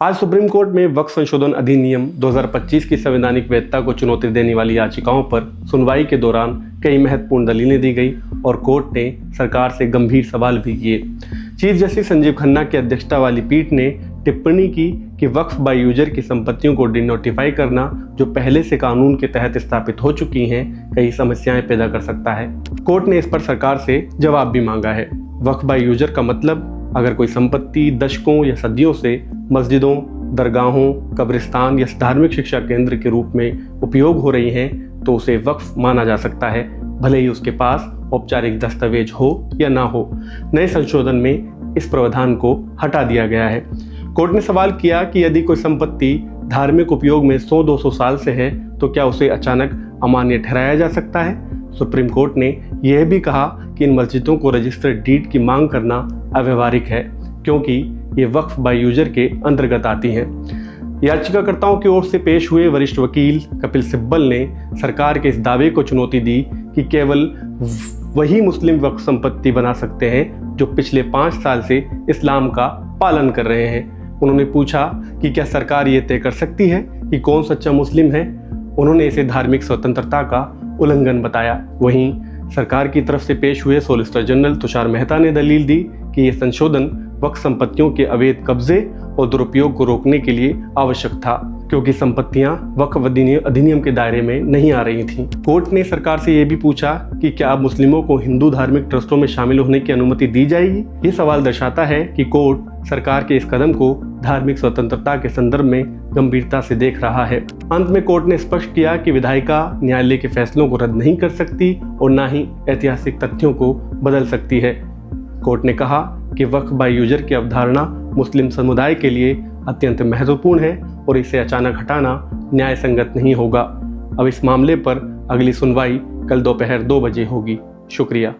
आज supreme court में वक्फ संशोधन अधिनियम 2025 की संवैधानिक वैधता को चुनौती देने वाली याचिकाओं पर सुनवाई के दौरान कई महत्वपूर्ण दलीलें दी गई और कोर्ट ने सरकार से गंभीर सवाल भी किए। चीफ जस्टिस संजीव खन्ना की अध्यक्षता वाली पीठ ने टिप्पणी की कि वक्फ बाय यूजर की संपत्तियों को डिनोटिफाई करना, जो पहले से कानून के तहत स्थापित हो चुकी हैं, कई समस्याएं पैदा कर सकता है। कोर्ट ने इस पर सरकार से जवाब भी मांगा है। वक्फ बाय यूजर का मतलब, अगर कोई संपत्ति दशकों या सदियों से मस्जिदों, दरगाहों, कब्रिस्तान या धार्मिक शिक्षा केंद्र के रूप में उपयोग हो रही हैं, तो उसे वक्फ माना जा सकता है, भले ही उसके पास औपचारिक दस्तावेज हो या ना हो। नए संशोधन में इस प्रावधान को हटा दिया गया है। कोर्ट ने सवाल किया कि यदि कोई संपत्ति धार्मिक उपयोग में 100-200 साल से है, तो क्या उसे अचानक अमान्य ठहराया जा सकता है? सुप्रीम कोर्ट ने यह भी कहा कि इन मस्जिदों को रजिस्टर्ड डीड की मांग करना अव्यवहारिक है, क्योंकि ये वक्फ बाय यूजर के अंतर्गत आती हैं। याचिकाकर्ताओं की ओर से पेश हुए वरिष्ठ वकील कपिल सिब्बल ने सरकार के इस दावे को चुनौती दी कि केवल वही मुस्लिम वक्फ संपत्ति बना सकते हैं जो पिछले 5 साल से इस्लाम का पालन कर रहे हैं। उन्होंने पूछा कि क्या सरकार ये तय कर सकती है कि कौन सच्चा मुस्लिम है। उन्होंने इसे धार्मिक स्वतंत्रता का उल्लंघन बताया। वहीं सरकार की तरफ से पेश हुए सॉलिसिटर जनरल तुषार मेहता ने दलील दी कि यह संशोधन वक्फ संपत्तियों के अवैध कब्जे और दुरुपयोग को रोकने के लिए आवश्यक था, क्योंकि संपत्तियां वक्फ अधिनियम के दायरे में नहीं आ रही थीं। कोर्ट ने सरकार से यह भी पूछा कि क्या अब मुस्लिमों को हिंदू धार्मिक ट्रस्टों में शामिल होने की अनुमति दी जाएगी। ये सवाल दर्शाता है कि कोर्ट सरकार के इस कदम को धार्मिक स्वतंत्रता के संदर्भ में गंभीरता से देख रहा है। अंत में कोर्ट ने स्पष्ट किया कि विधायिका न्यायालय के फैसलों को रद्द नहीं कर सकती और न ही ऐतिहासिक तथ्यों को बदल सकती है। कोर्ट ने कहा कि वक्फ बाय यूजर की अवधारणा मुस्लिम समुदाय के लिए अत्यंत महत्वपूर्ण है और इसे अचानक हटाना न्याय संगत नहीं होगा। अब इस मामले पर अगली सुनवाई कल दोपहर 2 बजे होगी। शुक्रिया।